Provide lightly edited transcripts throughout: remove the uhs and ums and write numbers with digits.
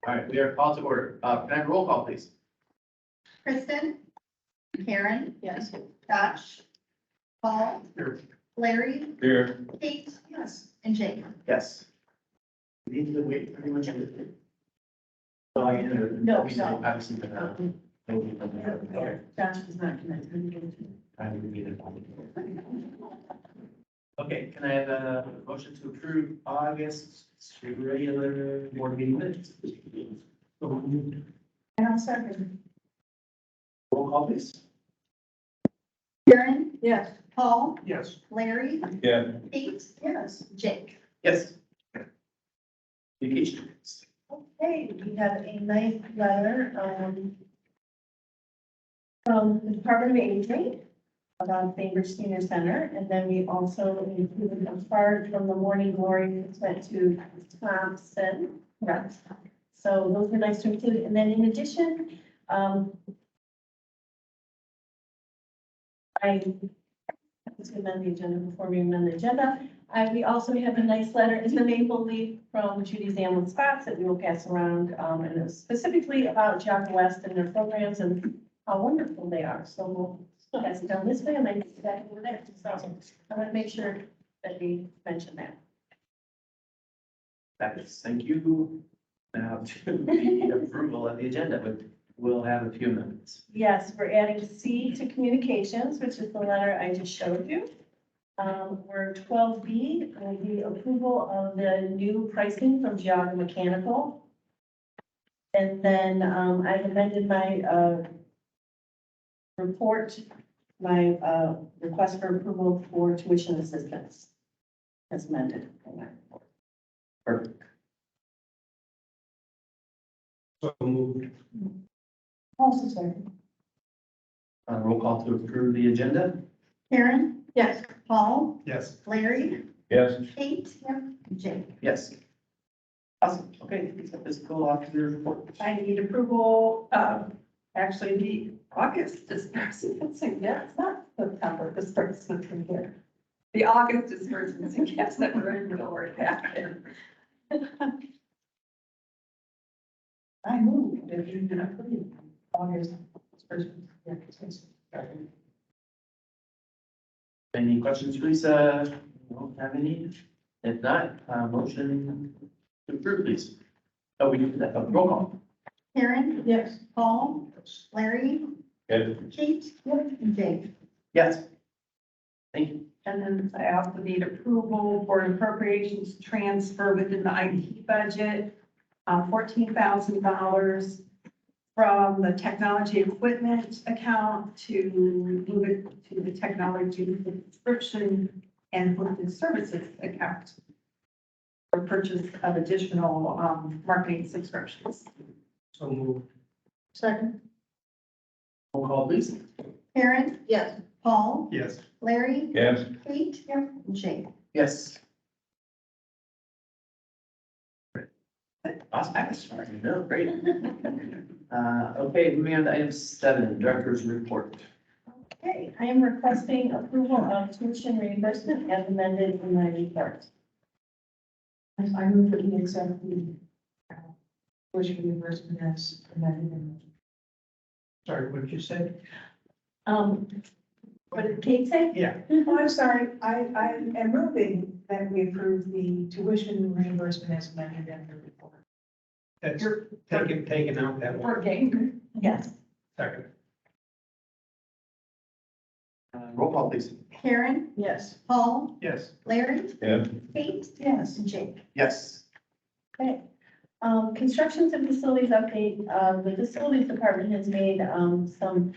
All right, we are called to order. Can I have a roll call, please? Kristen? Karen? Yes. Josh? Paul? Here. Larry? Here. Kate? Yes. And Jake? Yes. We need to wait pretty much everything. No, We no. know, obviously, but, okay. Josh is not connected. I will need it. Okay, can I have a motion to approve August regular board meeting minutes? And I'll second. Roll call, please. Karen? Yes. Paul? Yes. Larry? Yeah. Kate? Yes. Jake? Yes. Communication. Okay, we have a nice letter, from the Department of Aging about Bainbridge Senior Center, and then we also included a card from the Morning Glory that went to Thompson. Right. So those were nice to include, and then in addition, I was going to amend the agenda before we amend the agenda. We also have a nice letter in the maple leaf from Judy Zamlin Spots that we will pass around, and it's specifically about Jack West and their programs and how wonderful they are. So we'll pass it down this way and then get back over there. So I want to make sure that we mention that. Fabulous, thank you. Now to the approval of the agenda, but we'll have a few minutes. Yes, we're adding C to communications, which is the letter I just showed you. We're 12B, will be approval of the new pricing from Geauga Mechanical. And then, I've amended my, report, my, request for approval for tuition assistance. As amended in my report. Perfect. So moved. Also, sorry. Roll call to approve the agenda? Karen? Yes. Paul? Yes. Larry? Yes. Kate? And Jake? Yes. Awesome, okay, physical officer report. I need approval, actually, the August disbursements, yeah, it's not September disbursements in here. The August disbursements, and yes, that were in the word packet. I move that you can approve August disbursements. Any questions, Lisa? Don't have any? If not, motion to approve, please. Oh, we need that, roll call. Karen? Yes. Paul? Larry? Yes. Kate? And Jake? Yes. Thank you. And then I also need approval for an appropriations transfer within the IT budget, $14,000 from the technology equipment account to move it to the technology subscription and hosted services account for purchase of additional, marketing subscriptions. So moved. Second. Roll call, please. Karen? Yes. Paul? Yes. Larry? Yes. Kate? And Jake? Yes. Awesome, no, great. Okay, moving on to item 7, director's report. Okay, I am requesting approval of tuition reimbursement as amended in my report. I move that we accept the tuition reimbursement as amended. Sorry, what did you say? What did Kate say? Yeah. Oh, I'm sorry, I am moving that we approve the tuition reimbursement as amended in the report. That's taken out that one. Working. Yes. Second. Roll call, please. Karen? Yes. Paul? Yes. Larry? Yeah. Kate? Yes. And Jake? Yes. Okay. Constructions and facilities update, the facilities department has made, some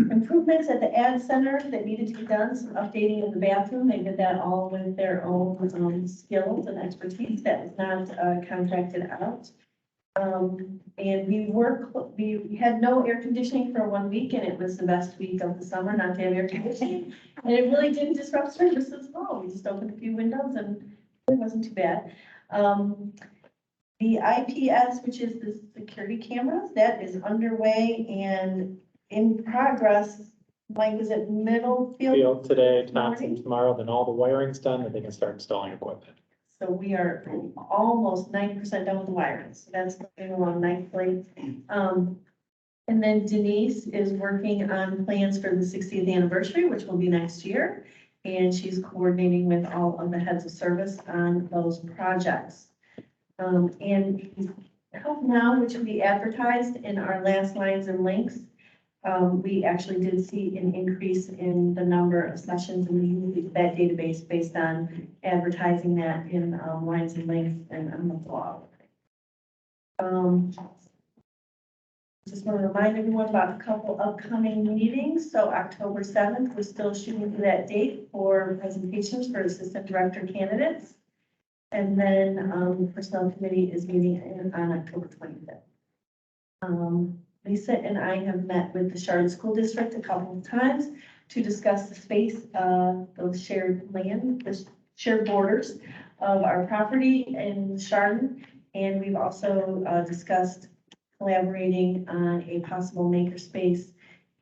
improvements at the ad center that needed to be done, some updating of the bathroom. They did that all with their own, skills and expertise. That was not, contracted out. And we had no air conditioning for 1 week and it was the best week of the summer not to have air conditioning. And it really didn't disrupt services at all. We just opened a few windows and it wasn't too bad. The IPS, which is the security cameras, that is underway and in progress. Mike, is it Middlefield? Field today, Thompson tomorrow, then all the wiring's done, and they can start installing equipment. So we are almost 90% done with the wiring, so that's going along nicely. And then Denise is working on plans for the 60th anniversary, which will be next year. And she's coordinating with all of the heads of service on those projects. And Help Now, which we advertised in our last lines and links, we actually did see an increase in the number of sessions and we use that database based on advertising that in lines and links and on the blog. Just want to remind everyone about a couple upcoming meetings. So October 7th, we're still shooting for that date for presentations for assistant director candidates. And then the personnel committee is meeting on October 25th. Lisa and I have met with the Chardon School District a couple of times to discuss the space, those shared land, the shared borders of our property in Chardon. And we've also discussed collaborating on a possible makerspace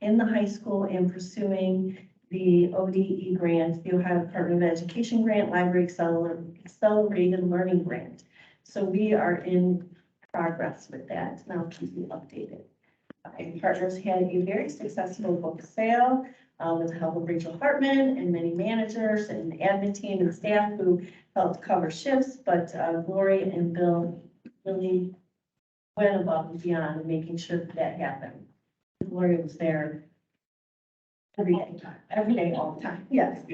in the high school and pursuing the ODE grant, the Ohio Department of Education grant, Library Accelerated Learning Grant. So we are in progress with that, and I'll keep you updated. My partners had a very successful book sale with the help of Rachel Hartman and many managers and admin team and staff who helped cover shifts, but Gloria and Bill really went above and beyond in making sure that happened. Gloria was there every day, all the time, yes.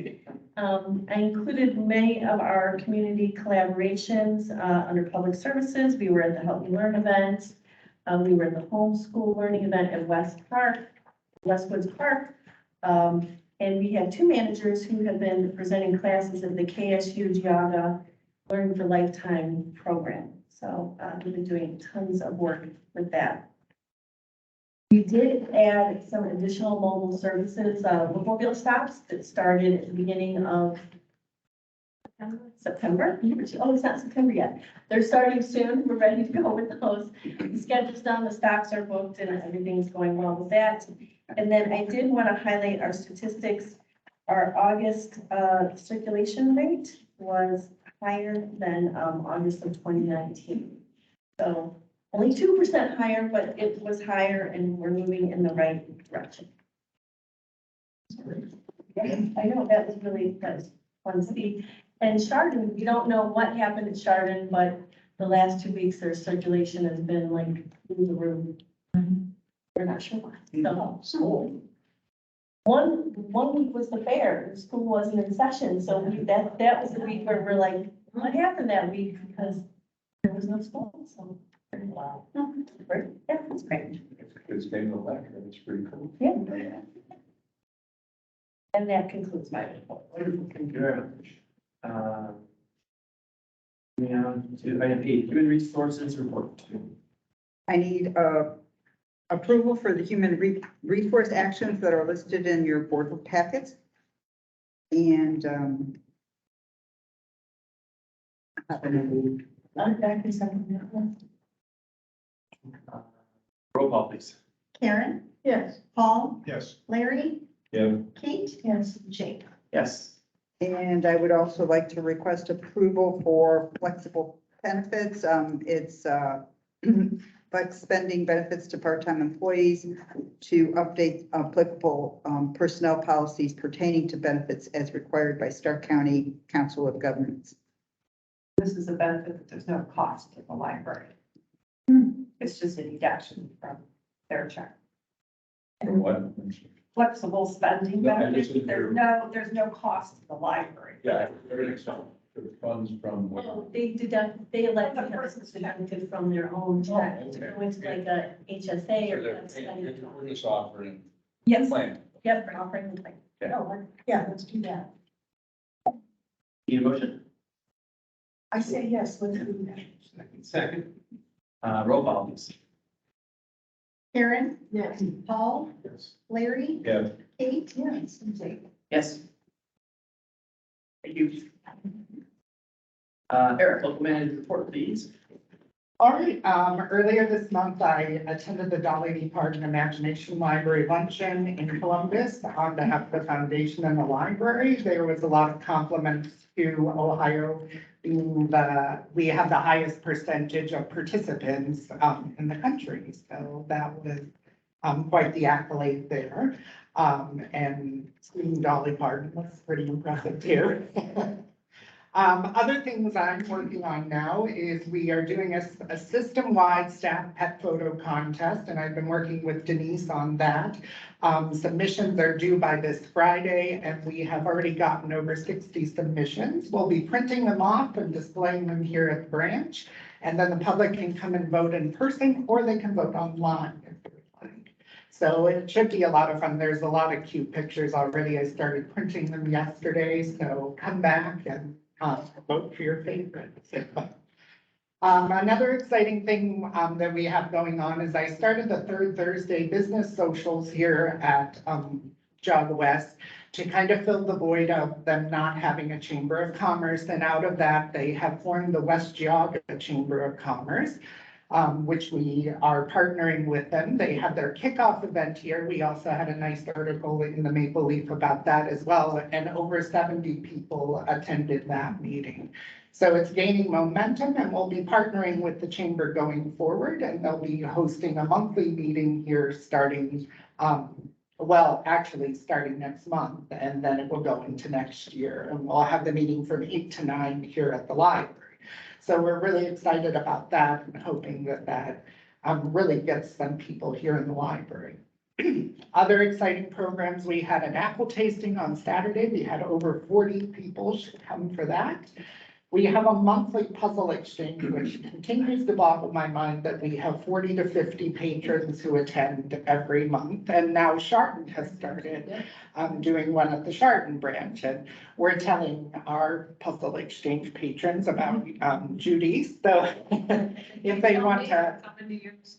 I included many of our community collaborations under public services. We were at the Help Me Learn event. We were at the homeschool learning event at Westwoods Park. And we had two managers who have been presenting classes at the KSU Geauga Learning for Lifetime program. So we've been doing tons of work with that. We did add some additional mobile services, mobile stops that started at the beginning of September. Oh, it's not September yet. They're starting soon. We're ready to go with those. The schedule's done, the stops are booked, and everything's going well with that. And then I did want to highlight our statistics. Our August circulation rate was higher than August of 2019. So only 2% higher, but it was higher and we're moving in the right direction. Yeah, I know that was really fun to see. And Chardon, we don't know what happened at Chardon, but the last 2 weeks their circulation has been like through the roof. We're not sure why. So one week was the fair. The school wasn't in session, so that was the week where we're like, what happened that week? Because there was no school. So wow. Yeah, it's great. It's game of life, it's pretty cool. Yeah. And that concludes my report. Wonderful, thank you very much. Moving on to item 8, human resources report. I need approval for the human resource actions that are listed in your board packets. And I'm back in second. Roll call, please. Karen, Yes. Paul, Yes. Larry, Yeah. Kate, Yes. Jake. Yes. And I would also like to request approval for flexible benefits. It's flex spending benefits to part-time employees to update applicable personnel policies pertaining to benefits as required by Stark County Council of Governments. This is a benefit that there's no cost to the library. It's just a deduction from their check. From what? Flexible spending No, I benefit, just- there's no cost to the library. Yeah, everything's done. The funds from what? Oh, they elect to have this deducted from their own check to go into like a HSA or. We're just offering Yes. plan. Yep, for offering the thing. Okay. Oh, yeah, let's do that. Need a motion? I say yes, let's do that. Second. Roll call, please. Karen, Yes. Paul, Yes. Larry, Yeah. Kate, yes, and Jake. Yes. Thank you. Eric, local manager report, please. All right, earlier this month, I attended the Dolly Park and Imagination Library Luncheon in Columbus on behalf of the foundation and the library. There was a lot of compliments to Ohio we have the highest percentage of participants, in the country. So that was, quite the accolade there. And seeing Dolly Parton was pretty impressive too. Other things I'm working on now is we are doing a system-wide staff pet photo contest, and I've been working with Denise on that. Submissions are due by this Friday, and we have already gotten over 60 submissions. We'll be printing them off and displaying them here at the branch, and then the public can come and vote in person, or they can vote online if they would like. So it should be a lot of fun. There's a lot of cute pictures already. I started printing them yesterday, so come back and vote for your favorites. Another exciting thing that we have going on is I started the third Thursday business socials here at Jog West to kind of fill the void of them not having a Chamber of Commerce. And out of that, they have formed the West Geauga Chamber of Commerce, which we are partnering with them. They had their kickoff event here. We also had a nice article in the Maple Leaf about that as well. And over 70 people attended that meeting. So it's gaining momentum, and we'll be partnering with the chamber going forward, and they'll be hosting a monthly meeting here starting, starting next month, and then it will go into next year. And we'll have the meeting from 8 to 9 here at the library. So we're really excited about that and hoping that really gets some people here in the library. Other exciting programs, we had an apple tasting on Saturday. We had over 40 people come for that. We have a monthly puzzle exchange, which continues to boggle my mind that we have 40 to 50 patrons who attend every month. And now Chardon has started doing one at the Chardon branch. And we're telling our puzzle exchange patrons about Judy's. So if they want to,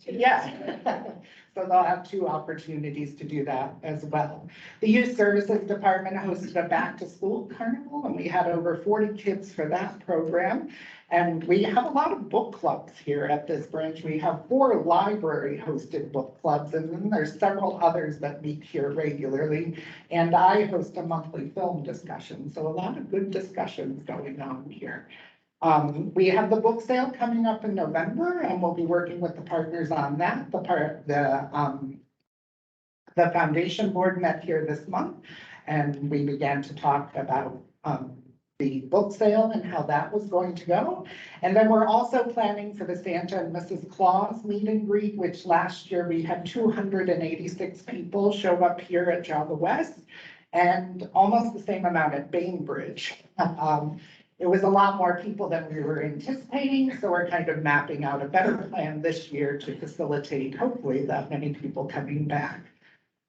yeah. So they'll have 2 opportunities to do that as well. The Youth Services Department hosted a back to school carnival, and we had over 40 kids for that program. And we have a lot of book clubs here at this branch. We have 4 library hosted book clubs, and then there's several others that meet here regularly. And I host a monthly film discussion. So a lot of good discussions going on here. We have the book sale coming up in November, and we'll be working with the partners on that. The foundation board met here this month, and we began to talk about the book sale and how that was going to go. And then we're also planning for the Santa and Mrs. Claus meet and greet, which last year we had 286 people show up here at Java West, and almost the same amount at Bainbridge. It was a lot more people than we were anticipating, so we're kind of mapping out a better plan this year to facilitate, hopefully, that many people coming back.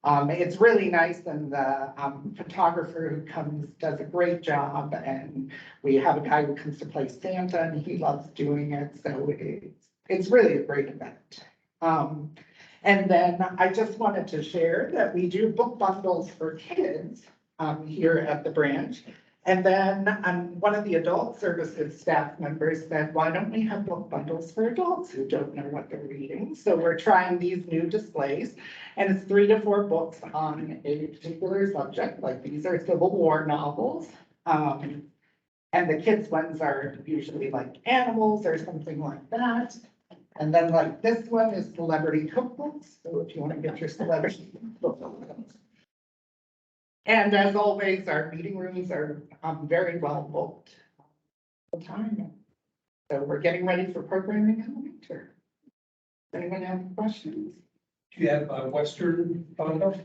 It's really nice, and the photographer who comes does a great job, and we have a guy who comes to play Santa, and he loves doing it, so it's really a great event. And then I just wanted to share that we do book bundles for kids here at the branch. And then one of the adult services staff members said, why don't we have book bundles for adults who don't know what they're reading? So we're trying these new displays, and it's 3 to 4 books on a particular subject, like these are Civil War novels. And the kids' ones are usually like animals or something like that. And then like this one is celebrity cookbooks. So if you want to get your celebrity cookbooks. And as always, our meeting rooms are very well booked all the time. So we're getting ready for programming in the winter. Does anyone have any questions? Do you have a Western bundle?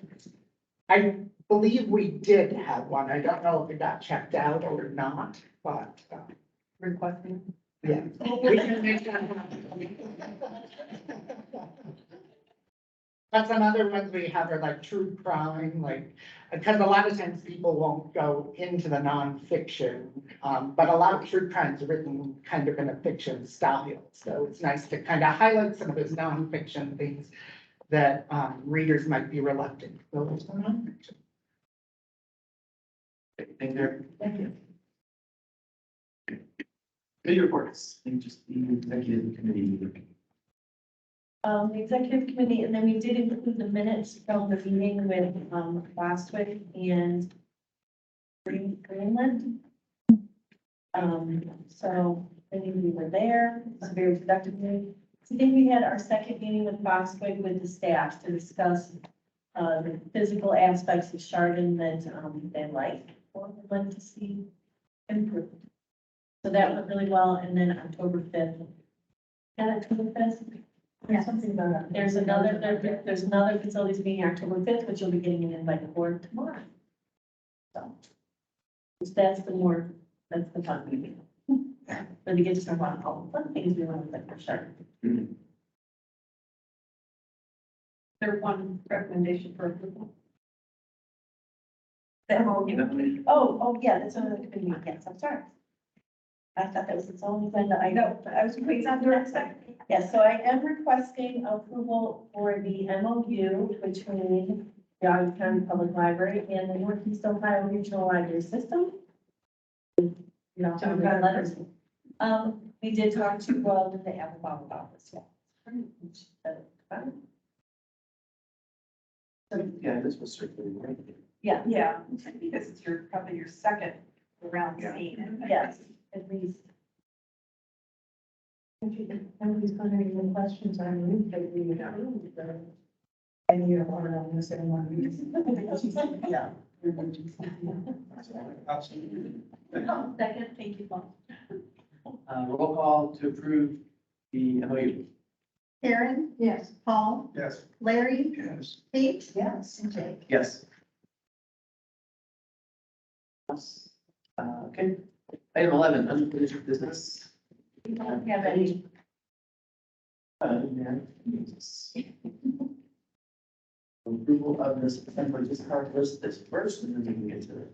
I believe we did have one. I don't know if it got checked out or not, but Requesting. yeah. We can make that happen. But some other ones we have are like true crime, like, because a lot of times people won't go into the nonfiction, but a lot of true crimes are written kind of in a fiction style. So it's nice to kind of highlight some of those nonfiction things that readers might be reluctant to go into the nonfiction. Thank you. Committee reports, I think just the executive committee. The executive committee, and then we did include the minutes from the meeting with, Lastwick and Greenland. So many of you were there. It was a very productive meeting. Today we had our second meeting with Foxwig with the staff to discuss the physical aspects of Chardon that they like or would like to see improved. So that went really well. And then October 5th. And October 5th, there's something about it. There's another facilities meeting October 5th, which you'll be getting an invite for tomorrow. So that's the fun meeting. But we get to talk about all the fun things we want to for sure. There's one recommendation for approval. That whole, Oh, yeah, that's another committee, yes, I'm sorry. I thought that was its own agenda. I know, but I was waiting on the next second. Yes, so I am requesting approval for the MOU between the Ogden County Public Library and the Northeast Ohio Regional Library System. You know, some of the letters. We did talk to, Linda Applebaum about this, yeah. Yeah, this was circulated, right? Yeah, yeah, because it's probably your second round seeing it. yes, at least. Nobody's got any more questions on you, but we and you don't want to miss anyone. Yeah. Absolutely. Second, thank you, Paul. Roll call to approve the MOU. Karen, Yes. Paul, Yes. Larry, Yes. Kate, Yes. and Jake. Yes. Okay. Item 11, unfinished business. We don't have any. Yeah. Approval of the September discard list is first, and then we can get to it.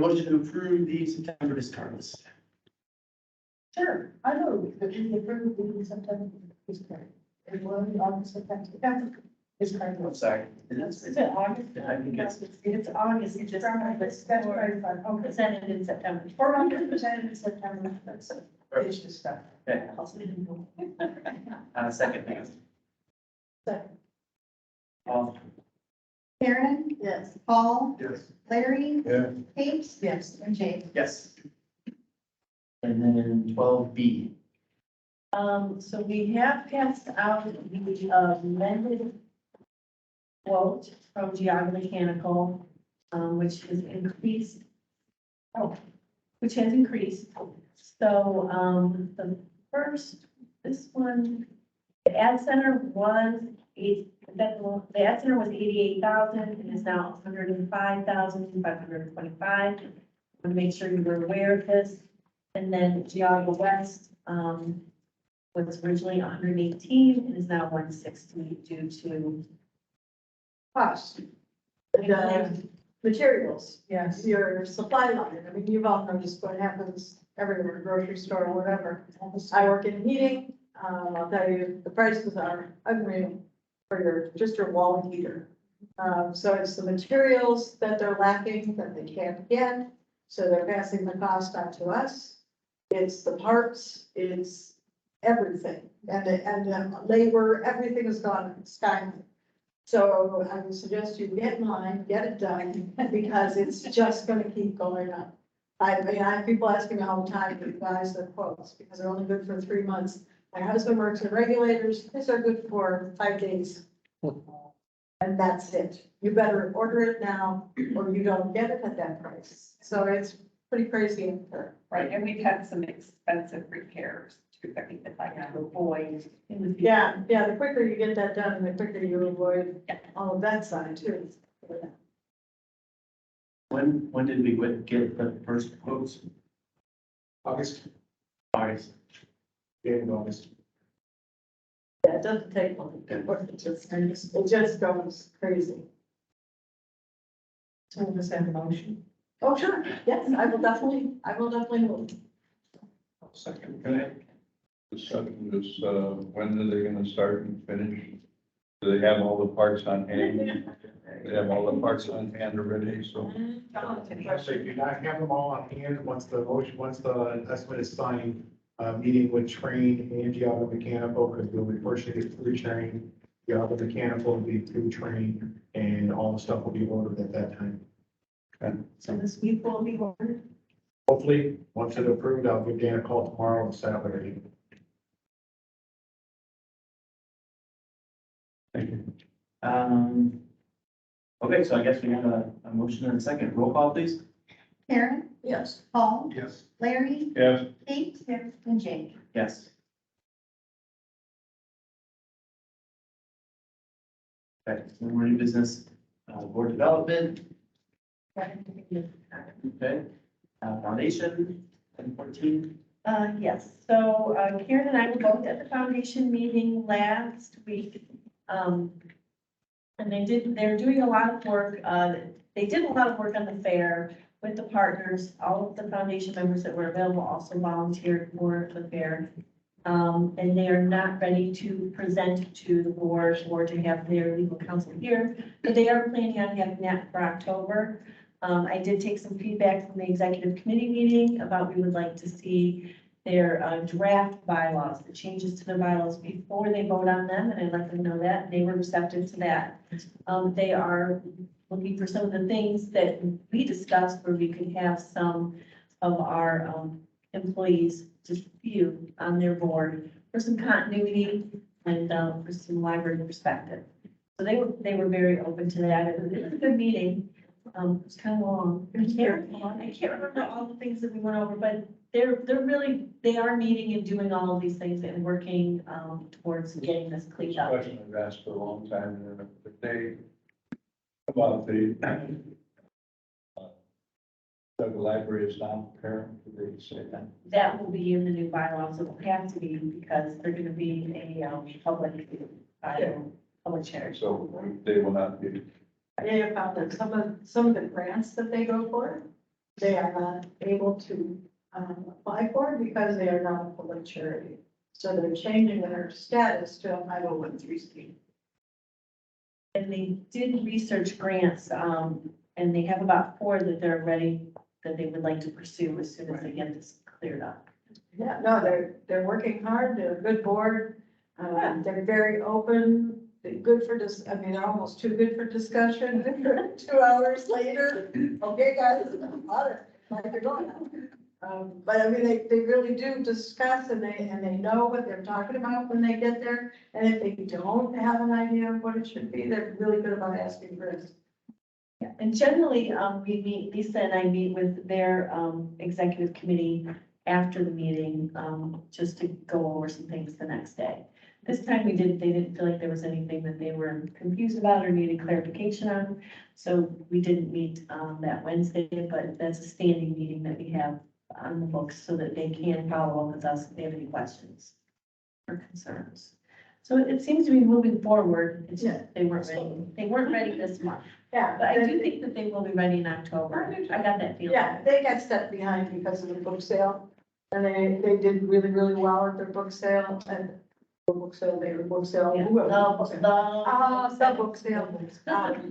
Motion to approve the September discard list. Sure, I know, that we approved in September, is correct. It was August, September, is correct. I'm sorry. Is it August? I think it's, It's August, it's just, That's right, fine, okay. presented in September. 400% in September, that's it. Finish this stuff. okay, second, please. Second. All, Karen, Yes. Paul, Yes. Larry, Yeah. Kate, Yes. and Jake. yes. And then 12B. So we have passed out the amended quote from Geogga Mechanical, which has increased. Which has increased. So, the first, this one, the ad center was the ad center was 88,000 and is now 105,525. Want to make sure you were aware of this. And then Geogga West, was originally 118 and is now 160 due to. Cost. And, materials, Yes. your supply line. I mean, you've all noticed what happens everywhere, grocery store, whatever. I work in heating. I'll tell you, the prices are unreal for just your wall heater. So it's the materials that they're lacking that they can't get. So they're passing the cost on to us. It's the parts, it's everything. And the labor, everything has gone sky high. So I would suggest you get in line, get it done, because it's just gonna keep going up. I mean, I have people asking me all the time to advise their quotes, because they're only good for 3 months. My husband works in regulators, his are good for 5 days. And that's it. You better order it now, or you don't get it at that price. So it's pretty crazy out there. Right, and we've had some expensive repairs too, that we've been like to avoid in the future. Yeah, the quicker you get that done, the quicker you avoid all of that side too. When did we get the first quotes? August. August. Yeah, August. Yeah, it doesn't take long. It just goes crazy. So we'll just have a motion. Oh, sure. Yes, I will definitely move. Second, can I? The second is, when are they gonna start and finish? Do they have all the parts on hand? They have all the parts on hand already, so. Actually, do not have them all on hand once the estimate is signed, meeting with Train and Geogga Mechanical, because we'll be pushing it through Train. Geogga Mechanical will be through Train, and all the stuff will be ordered at that time. So this week will be ordered. Hopefully, once it's approved, I'll give Dan a call tomorrow and Saturday. Thank you. Okay, so I guess we have a motion and a second. Roll call, please. Karen, Yes. Paul, Yes. Larry, Yes. Kate, and Jake. Yes. Okay, so we're in business, board development. Okay, foundation, 1014. Yes, so Karen and I were both at the foundation meeting last week. And they're doing a lot of work, they did a lot of work on the fair with the partners. All of the foundation members that were available also volunteered for the fair. And they are not ready to present to the board or to have their legal counsel here, but they are planning on having that for October. I did take some feedback from the executive committee meeting about we would like to see their draft bylaws, the changes to their bylaws before they vote on them, and I'd let them know that. They were receptive to that. They are looking for some of the things that we discussed where we could have some of our employees, just a few on their board for some continuity and for some library perspective. So they were very open to that. It was a good meeting. It was kind of long. I can't remember all the things that we went over, but they are meeting and doing all of these things and working towards getting this cleaned up. Question I've asked for a long time, and if they, about the library is non-parent, did they say that? That will be in the new bylaws. It will have to be because they're gonna be a public share. So they will not be. They have found that some of the grants that they go for, they are not able to apply for because they are not a public charity. So they're changing their status to a 501(c)(3) scheme. And they did research grants, and they have about 4 that they're ready, that they would like to pursue as soon as they get this cleared up. Yeah, no, they're working hard. They're a good board. They're very open. They're good for I mean, they're almost too good for discussion. 2 hours later, okay, guys, like they're going now. But I mean, they really do discuss and they know what they're talking about when they get there. And if they don't have an idea of what it should be, they're really good about asking for it. Yeah, and generally, Lisa and I meet with their executive committee after the meeting, just to go over some things the next day. This time they didn't feel like there was anything that they were confused about or needed clarification on. So we didn't meet that Wednesday, but that's a standing meeting that we have on the books so that they can follow up with us if they have any questions or concerns. So it seems to be moving forward. It's just they weren't ready this month. Yeah. But I do think that they will be ready in October. I got that feeling. Yeah, they got stepped behind because of the book sale. And they did really, really well at their book sale and book sale, they were book sale. Yeah, Who else? the Book sale.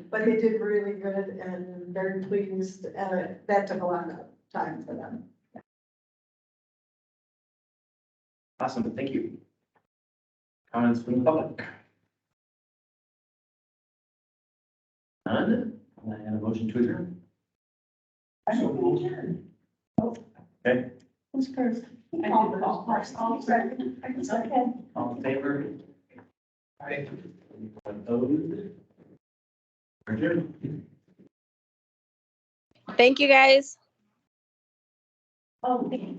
But they did really good and very pleased, and that took a lot of time for them. Awesome, thank you. Comments from the public? None? I have a motion to adjourn. Okay, Who's first? Okay. all in favor? Aye. Opposed? Adjourned. Thank you, guys. Oh, thank you.